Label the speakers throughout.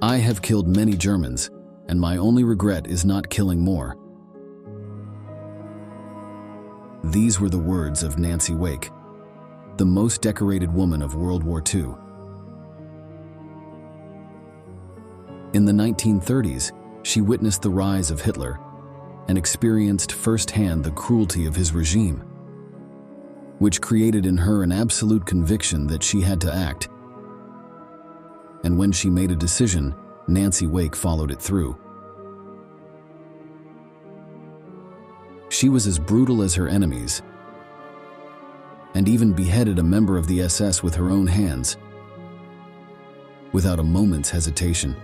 Speaker 1: I have killed many Germans, and my only regret is not killing more. These were the words of Nancy Wake, the most decorated woman of World War II. In the 1930s, she witnessed the rise of Hitler and experienced firsthand the cruelty of his regime, which created in her an absolute conviction that she had to act. And when she made a decision, Nancy Wake followed it through. She was as brutal as her enemies, and even beheaded a member of the SS with her own hands, without a moment's hesitation.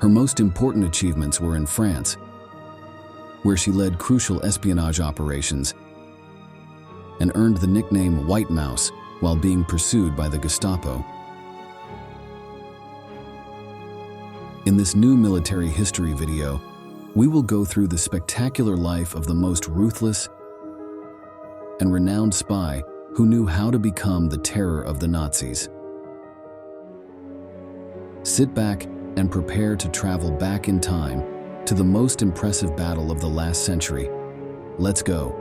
Speaker 1: Her most important achievements were in France, where she led crucial espionage operations and earned the nickname White Mouse while being pursued by the Gestapo. In this new military history video, we will go through the spectacular life of the most ruthless and renowned spy who knew how to become the terror of the Nazis. Sit back and prepare to travel back in time to the most impressive battle of the last century. Let's go.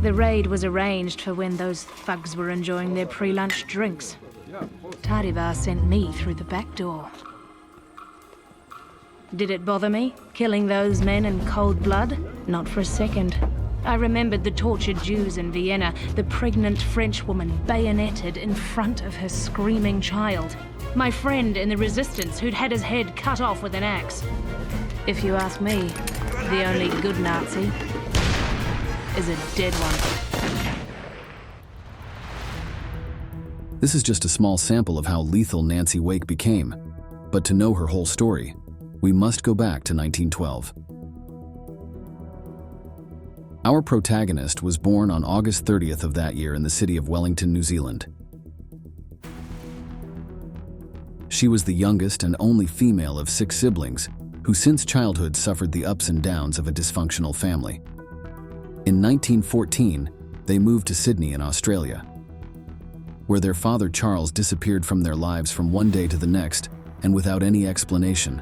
Speaker 2: The raid was arranged for when those thugs were enjoying their pre-lunch drinks. Tadivar sent me through the back door. Did it bother me, killing those men in cold blood? Not for a second. I remembered the tortured Jews in Vienna, the pregnant French woman bayoneted in front of her screaming child, my friend in the resistance who'd had his head cut off with an axe. If you ask me, the only good Nazi is a dead one.
Speaker 1: This is just a small sample of how lethal Nancy Wake became, but to know her whole story, we must go back to 1912. Our protagonist was born on August 30th of that year in the city of Wellington, New Zealand. She was the youngest and only female of 6 siblings who since childhood suffered the ups and downs of a dysfunctional family. In 1914, they moved to Sydney in Australia, where their father Charles disappeared from their lives from one day to the next and without any explanation.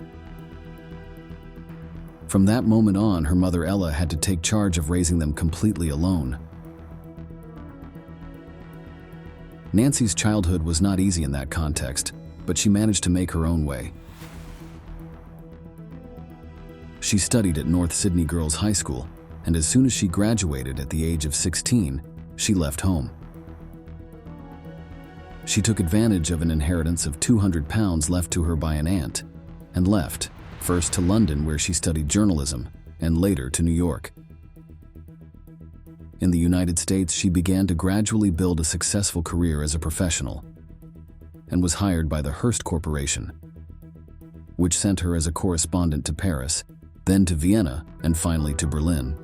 Speaker 1: From that moment on, her mother Ella had to take charge of raising them completely alone. Nancy's childhood was not easy in that context, but she managed to make her own way. She studied at North Sydney Girls High School, and as soon as she graduated at the age of 16, she left home. She took advantage of an inheritance of £200 left to her by an aunt, and left, first to London where she studied journalism, and later to New York. In the United States, she began to gradually build a successful career as a professional, and was hired by the Hearst Corporation, which sent her as a correspondent to Paris, then to Vienna, and finally to Berlin.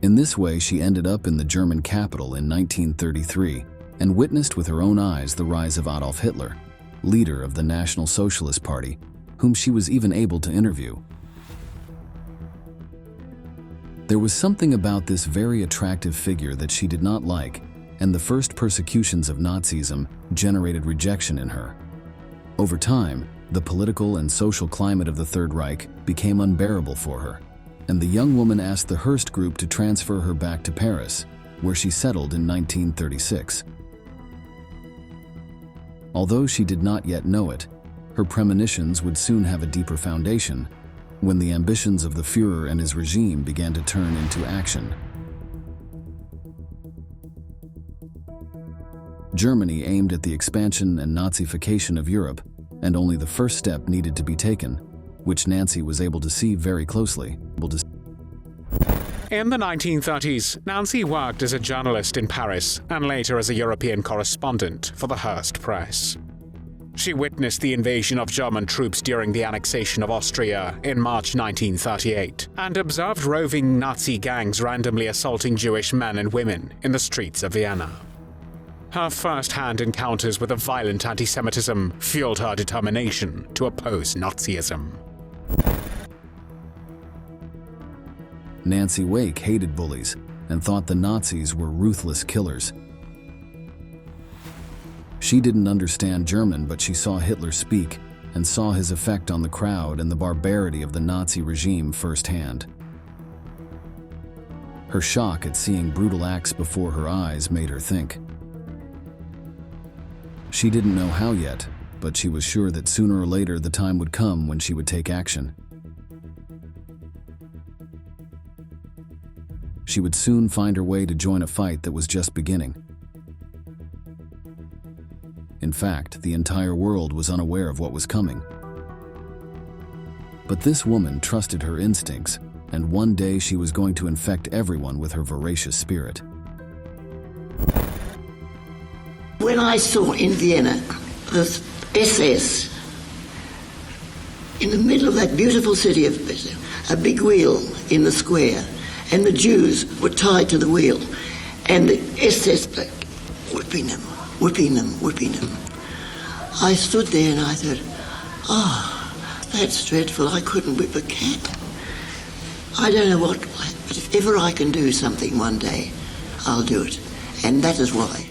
Speaker 1: In this way, she ended up in the German capital in 1933 and witnessed with her own eyes the rise of Adolf Hitler, leader of the National Socialist Party, whom she was even able to interview. There was something about this very attractive figure that she did not like, and the first persecutions of Nazism generated rejection in her. Over time, the political and social climate of the Third Reich became unbearable for her, and the young woman asked the Hearst Group to transfer her back to Paris, where she settled in 1936. Although she did not yet know it, her premonitions would soon have a deeper foundation when the ambitions of the Führer and his regime began to turn into action. Germany aimed at the expansion and Nazification of Europe, and only the first step needed to be taken, which Nancy was able to see very closely.
Speaker 3: In the 1930s, Nancy worked as a journalist in Paris and later as a European correspondent for the Hearst Press. She witnessed the invasion of German troops during the annexation of Austria in March 1938 and observed roving Nazi gangs randomly assaulting Jewish men and women in the streets of Vienna. Her first-hand encounters with the violent anti-Semitism fueled her determination to oppose Nazism.
Speaker 1: Nancy Wake hated bullies, and thought the Nazis were ruthless killers. She didn't understand German, but she saw Hitler speak and saw his effect on the crowd and the barbarity of the Nazi regime firsthand. Her shock at seeing brutal acts before her eyes made her think. She didn't know how yet, but she was sure that sooner or later the time would come when she would take action. She would soon find her way to join a fight that was just beginning. In fact, the entire world was unaware of what was coming. But this woman trusted her instincts, and one day she was going to infect everyone with her voracious spirit.
Speaker 4: When I saw in Vienna the SS in the middle of that beautiful city of a big wheel in the square, and the Jews were tied to the wheel, and the SS whipping them. I stood there and I thought, oh, that's dreadful. I couldn't whip a cat. I don't know what, but if ever I can do something one day, I'll do it. And that is why.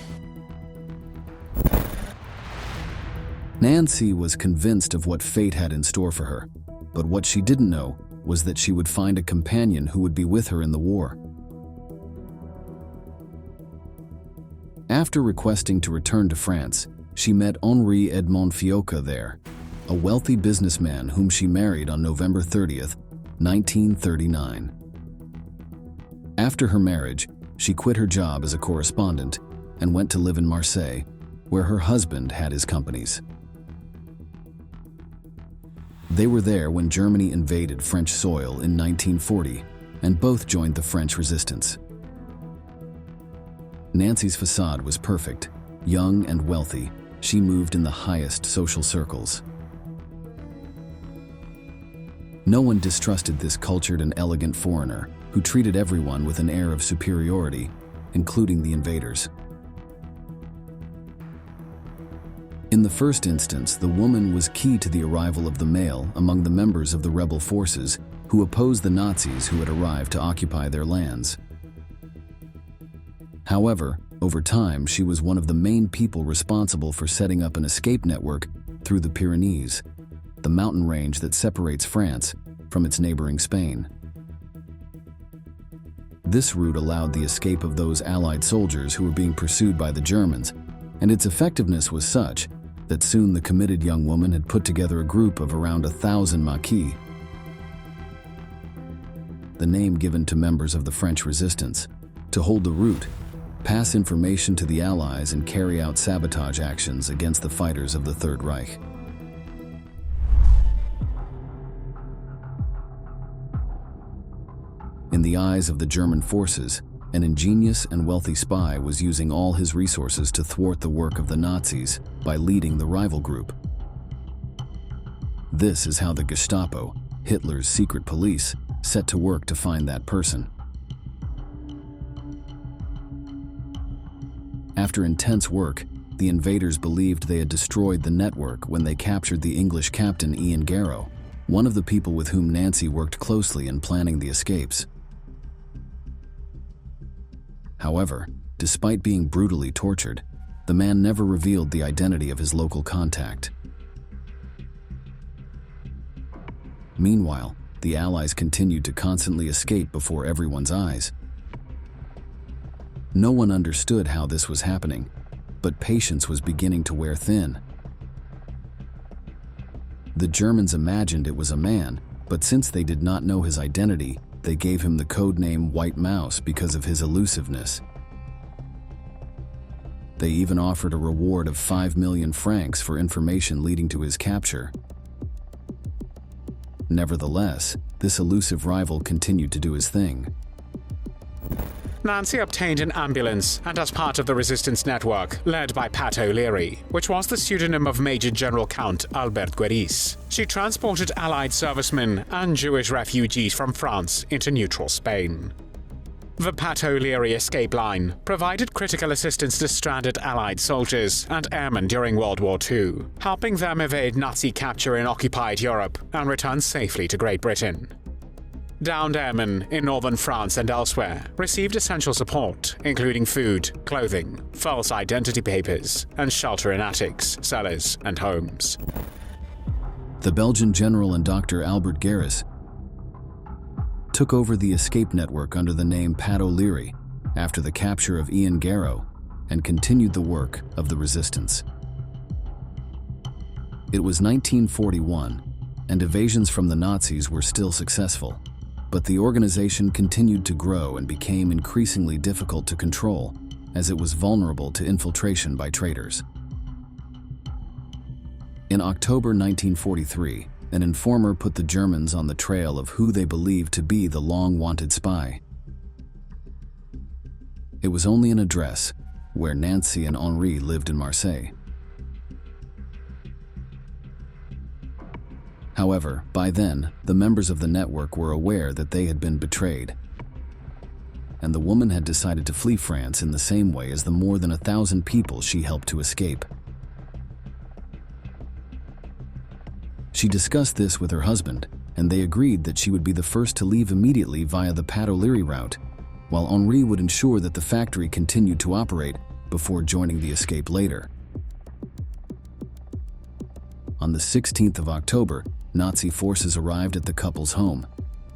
Speaker 1: Nancy was convinced of what fate had in store for her, but what she didn't know was that she would find a companion who would be with her in the war. After requesting to return to France, she met Henri Edmond Fiocca there, a wealthy businessman whom she married on November 30th, 1939. After her marriage, she quit her job as a correspondent and went to live in Marseille, where her husband had his companies. They were there when Germany invaded French soil in 1940, and both joined the French resistance. Nancy's facade was perfect. Young and wealthy, she moved in the highest social circles. No one distrusted this cultured and elegant foreigner who treated everyone with an air of superiority, including the invaders. In the first instance, the woman was key to the arrival of the male among the members of the rebel forces who opposed the Nazis who had arrived to occupy their lands. However, over time, she was one of the main people responsible for setting up an escape network through the Pyrenees, the mountain range that separates France from its neighboring Spain. This route allowed the escape of those Allied soldiers who were being pursued by the Germans, and its effectiveness was such that soon the committed young woman had put together a group of around 1,000 maquis, the name given to members of the French resistance, to hold the route, pass information to the Allies, and carry out sabotage actions against the fighters of the Third Reich. In the eyes of the German forces, an ingenious and wealthy spy was using all his resources to thwart the work of the Nazis by leading the rival group. This is how the Gestapo, Hitler's secret police, set to work to find that person. After intense work, the invaders believed they had destroyed the network when they captured the English captain Ian Garrow, one of the people with whom Nancy worked closely in planning the escapes. However, despite being brutally tortured, the man never revealed the identity of his local contact. Meanwhile, the Allies continued to constantly escape before everyone's eyes. No one understood how this was happening, but patience was beginning to wear thin. The Germans imagined it was a man, but since they did not know his identity, they gave him the code name White Mouse because of his elusiveness. They even offered a reward of 5 million francs for information leading to his capture. Nevertheless, this elusive rival continued to do his thing.
Speaker 3: Nancy obtained an ambulance, and as part of the resistance network, led by Pat O'Leary, which was the pseudonym of Major General Count Albert Gueris, she transported Allied servicemen and Jewish refugees from France into neutral Spain. The Pat O'Leary escape line provided critical assistance to stranded Allied soldiers and airmen during World War II, helping them evade Nazi capture in occupied Europe and return safely to Great Britain. Downed airmen in northern France and elsewhere received essential support, including food, clothing, false identity papers, and shelter in attics, cellars, and homes.
Speaker 1: The Belgian general and Dr. Albert Gerris took over the escape network under the name Pat O'Leary after the capture of Ian Garrow and continued the work of the resistance. It was 1941, and evasions from the Nazis were still successful, but the organization continued to grow and became increasingly difficult to control as it was vulnerable to infiltration by traitors. In October 1943, an informer put the Germans on the trail of who they believed to be the long-wanted spy. It was only an address where Nancy and Henri lived in Marseille. However, by then, the members of the network were aware that they had been betrayed, and the woman had decided to flee France in the same way as the more than 1,000 people she helped to escape. She discussed this with her husband, and they agreed that she would be the first to leave immediately via the Pat O'Leary route, while Henri would ensure that the factory continued to operate before joining the escape later. On the 16th of October, Nazi forces arrived at the couple's home.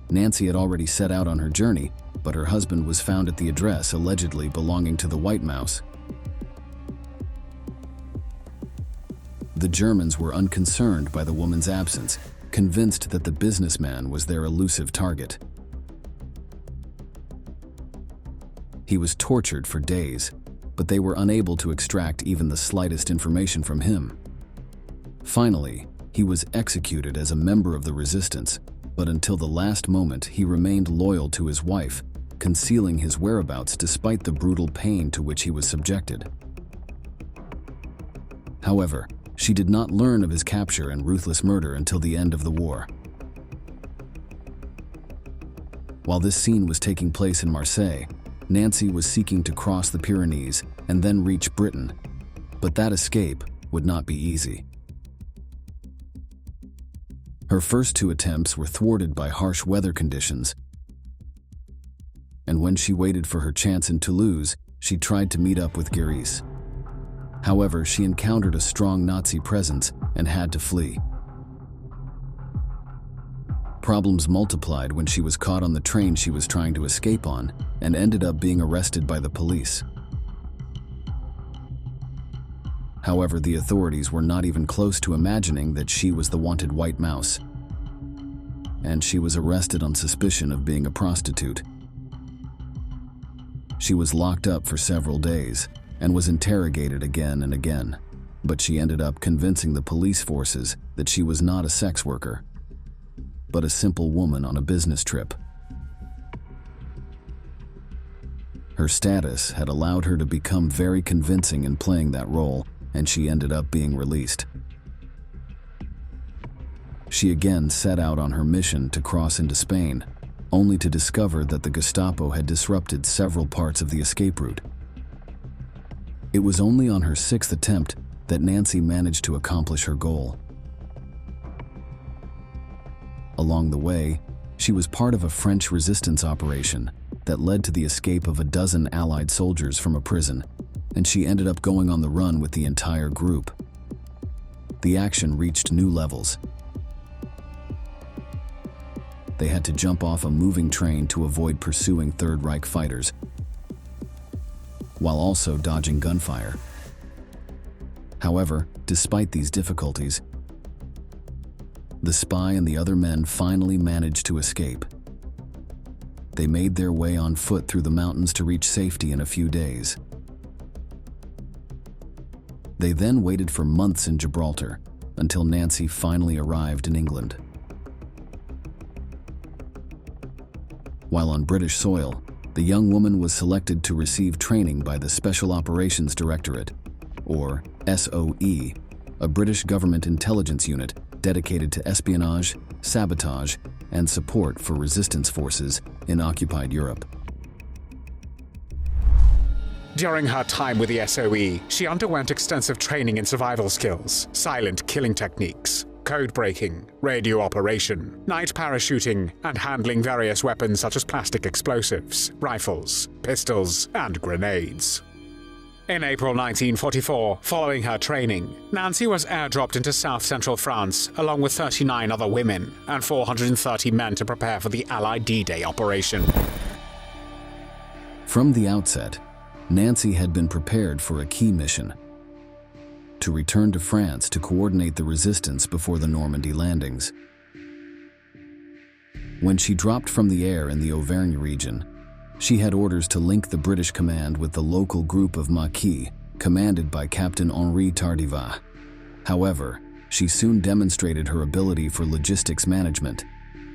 Speaker 1: Nancy had already set out on her journey, but her husband was found at the address allegedly belonging to the White Mouse. The Germans were unconcerned by the woman's absence, convinced that the businessman was their elusive target. He was tortured for days, but they were unable to extract even the slightest information from him. Finally, he was executed as a member of the resistance, but until the last moment he remained loyal to his wife, concealing his whereabouts despite the brutal pain to which he was subjected. However, she did not learn of his capture and ruthless murder until the end of the war. While this scene was taking place in Marseille, Nancy was seeking to cross the Pyrenees and then reach Britain, but that escape would not be easy. Her first 2 attempts were thwarted by harsh weather conditions, and when she waited for her chance in Toulouse, she tried to meet up with Gerris. However, she encountered a strong Nazi presence and had to flee. Problems multiplied when she was caught on the train she was trying to escape on and ended up being arrested by the police. However, the authorities were not even close to imagining that she was the wanted White Mouse, and she was arrested on suspicion of being a prostitute. She was locked up for several days and was interrogated again and again, but she ended up convincing the police forces that she was not a sex worker, but a simple woman on a business trip. Her status had allowed her to become very convincing in playing that role, and she ended up being released. She again set out on her mission to cross into Spain, only to discover that the Gestapo had disrupted several parts of the escape route. It was only on her 6th attempt that Nancy managed to accomplish her goal. Along the way, she was part of a French resistance operation that led to the escape of a dozen Allied soldiers from a prison, and she ended up going on the run with the entire group. The action reached new levels. They had to jump off a moving train to avoid pursuing Third Reich fighters, while also dodging gunfire. However, despite these difficulties, the spy and the other men finally managed to escape. They made their way on foot through the mountains to reach safety in a few days. They then waited for months in Gibraltar until Nancy finally arrived in England. While on British soil, the young woman was selected to receive training by the Special Operations Directorate, or SOE, a British government intelligence unit dedicated to espionage, sabotage, and support for resistance forces in occupied Europe.
Speaker 3: During her time with the SOE, she underwent extensive training in survival skills, silent killing techniques, code-breaking, radio operation, night parachuting, and handling various weapons such as plastic explosives, rifles, pistols, and grenades. In April 1944, following her training, Nancy was airdropped into south-central France along with 39 other women and 430 men to prepare for the Allied D-Day operation.
Speaker 1: From the outset, Nancy had been prepared for a key mission: to return to France to coordinate the resistance before the Normandy landings. When she dropped from the air in the Auvergne region, she had orders to link the British command with the local group of Maquis, commanded by Captain Henri Tardivas. However, she soon demonstrated her ability for logistics management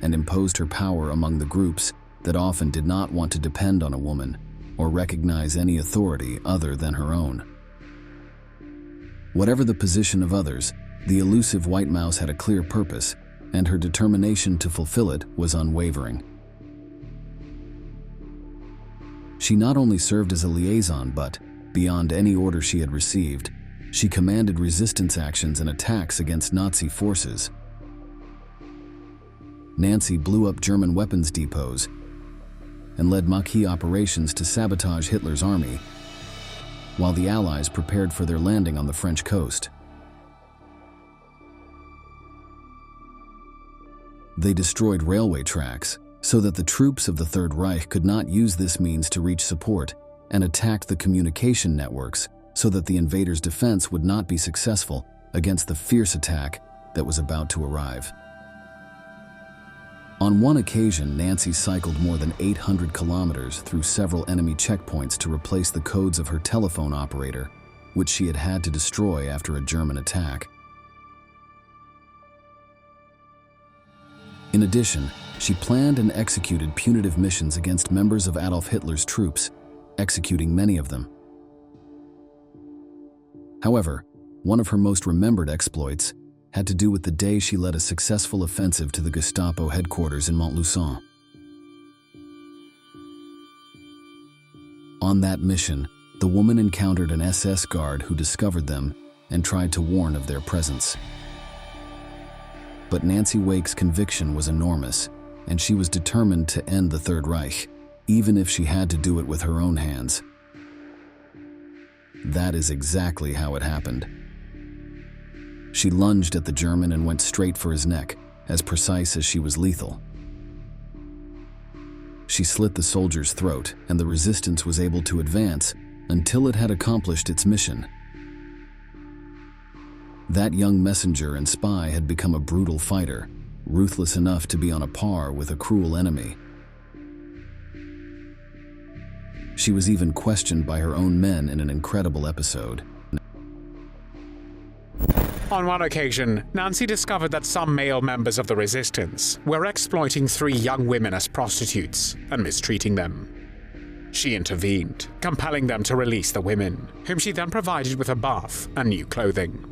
Speaker 1: and imposed her power among the groups that often did not want to depend on a woman or recognize any authority other than her own. Whatever the position of others, the elusive White Mouse had a clear purpose, and her determination to fulfill it was unwavering. She not only served as a liaison, but, beyond any order she had received, she commanded resistance actions and attacks against Nazi forces. Nancy blew up German weapons depots and led Maquis operations to sabotage Hitler's army, while the Allies prepared for their landing on the French coast. They destroyed railway tracks so that the troops of the Third Reich could not use this means to reach support, and attacked the communication networks so that the invaders' defense would not be successful against the fierce attack that was about to arrive. On one occasion, Nancy cycled more than 800 kilometers through several enemy checkpoints to replace the codes of her telephone operator, which she had had to destroy after a German attack. In addition, she planned and executed punitive missions against members of Adolf Hitler's troops, executing many of them. However, one of her most remembered exploits had to do with the day she led a successful offensive to the Gestapo headquarters in Montluçon. On that mission, the woman encountered an SS guard who discovered them and tried to warn of their presence. But Nancy Wake's conviction was enormous, and she was determined to end the Third Reich, even if she had to do it with her own hands. That is exactly how it happened. She lunged at the German and went straight for his neck, as precise as she was lethal. She slit the soldier's throat, and the resistance was able to advance until it had accomplished its mission. That young messenger and spy had become a brutal fighter, ruthless enough to be on a par with a cruel enemy. She was even questioned by her own men in an incredible episode.
Speaker 3: On one occasion, Nancy discovered that some male members of the resistance were exploiting 3 young women as prostitutes and mistreating them. She intervened, compelling them to release the women, whom she then provided with a bath and new clothing.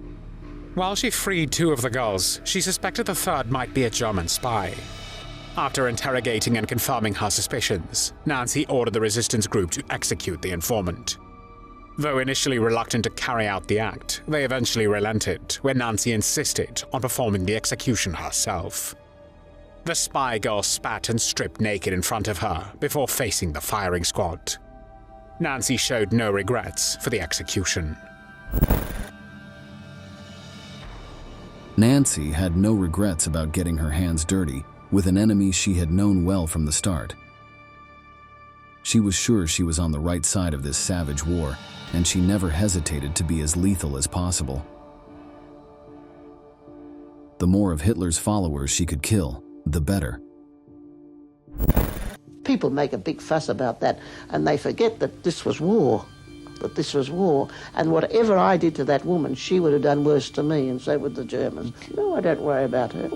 Speaker 3: While she freed 2 of the girls, she suspected the third might be a German spy. After interrogating and confirming her suspicions, Nancy ordered the resistance group to execute the informant. Though initially reluctant to carry out the act, they eventually relented when Nancy insisted on performing the execution herself. The spy girl spat and stripped naked in front of her before facing the firing squad. Nancy showed no regrets for the execution.
Speaker 1: Nancy had no regrets about getting her hands dirty with an enemy she had known well from the start. She was sure she was on the right side of this savage war, and she never hesitated to be as lethal as possible. The more of Hitler's followers she could kill, the better.
Speaker 4: People make a big fuss about that, and they forget that this was war. And whatever I did to that woman, she would have done worse to me, and so would the Germans. No, I don't worry about her.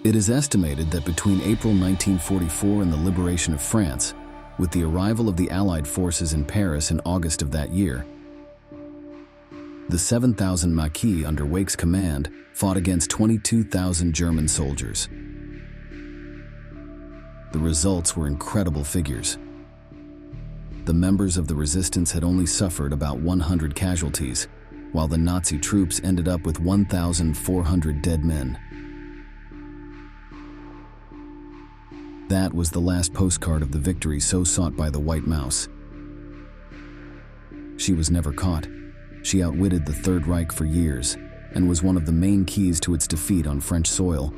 Speaker 1: It is estimated that between April 1944 and the liberation of France, with the arrival of the Allied forces in Paris in August of that year, the 7,000 Maquis under Wake's command fought against 22,000 German soldiers. The results were incredible figures. The members of the resistance had only suffered about 100 casualties, while the Nazi troops ended up with 1,400 dead men. That was the last postcard of the victory so sought by the White Mouse. She was never caught. She outwitted the Third Reich for years and was one of the main keys to its defeat on French soil,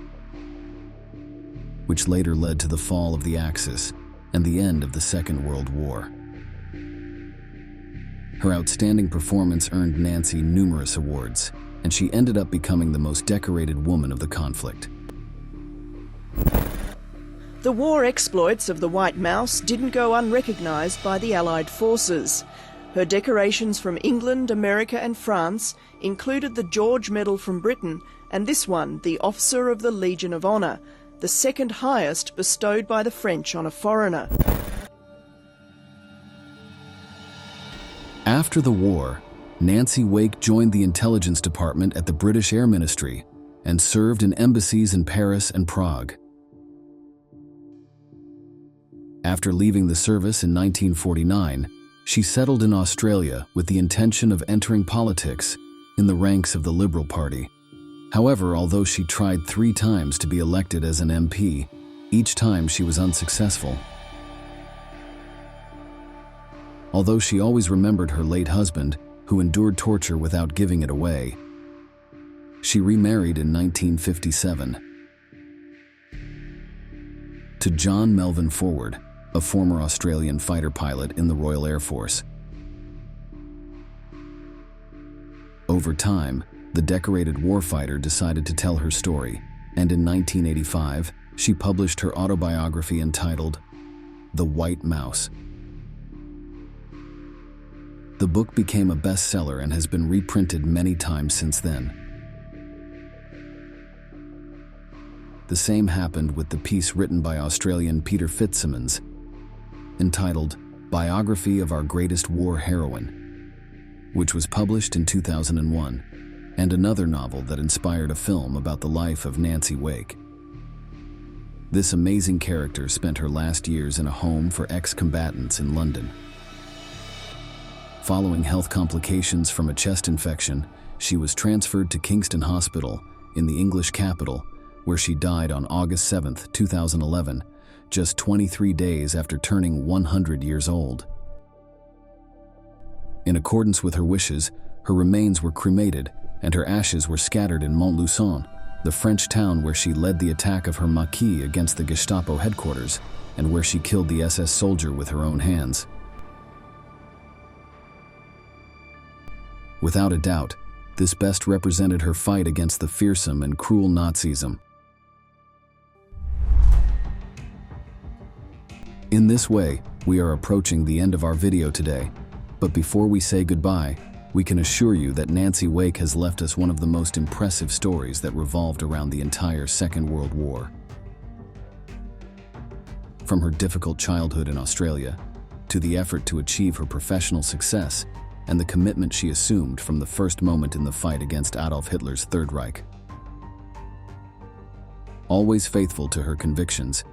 Speaker 1: which later led to the fall of the Axis and the end of the Second World War. Her outstanding performance earned Nancy numerous awards, and she ended up becoming the most decorated woman of the conflict.
Speaker 5: The war exploits of the White Mouse didn't go unrecognised by the Allied forces. Her decorations from England, America and France included the George Medal from Britain and this one, the Officer of the Legion of Honour, the second highest bestowed by the French on a foreigner.
Speaker 1: After the war, Nancy Wake joined the intelligence department at the British Air Ministry and served in embassies in Paris and Prague. After leaving the service in 1949, she settled in Australia with the intention of entering politics in the ranks of the Liberal Party. However, although she tried 3 times to be elected as an MP, each time she was unsuccessful. Although she always remembered her late husband, who endured torture without giving it away, she remarried in 1957 to John Melvin Forward, a former Australian fighter pilot in the Royal Air Force. Over time, the decorated warfighter decided to tell her story, and in 1985, she published her autobiography entitled The White Mouse. The book became a bestseller and has been reprinted many times since then. The same happened with the piece written by Australian Peter Fitzsimmons, entitled Biography of Our Greatest War Heroine, which was published in 2001, and another novel that inspired a film about the life of Nancy Wake. This amazing character spent her last years in a home for ex-combatants in London. Following health complications from a chest infection, she was transferred to Kingston Hospital in the English capital, where she died on August 7, 2011, just 23 days after turning 100 years old. In accordance with her wishes, her remains were cremated and her ashes were scattered in Montluçon, the French town where she led the attack of her Maquis against the Gestapo headquarters and where she killed the SS soldier with her own hands. Without a doubt, this best represented her fight against the fearsome and cruel Nazism. In this way, we are approaching the end of our video today, but before we say goodbye, we can assure you that Nancy Wake has left us one of the most impressive stories that revolved around the entire Second World War. From her difficult childhood in Australia, to the effort to achieve her professional success, and the commitment she assumed from the first moment in the fight against Adolf Hitler's Third Reich. Always faithful to her convictions,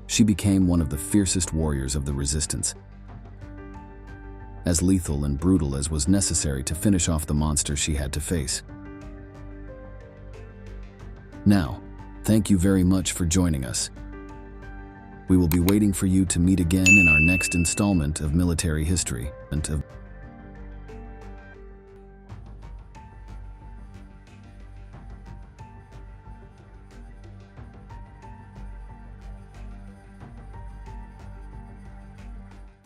Speaker 1: she became one of the fiercest warriors of the resistance, as lethal and brutal as was necessary to finish off the monster she had to face. Now, thank you very much for joining us. We will be waiting for you to meet again in our next installment of Military History and of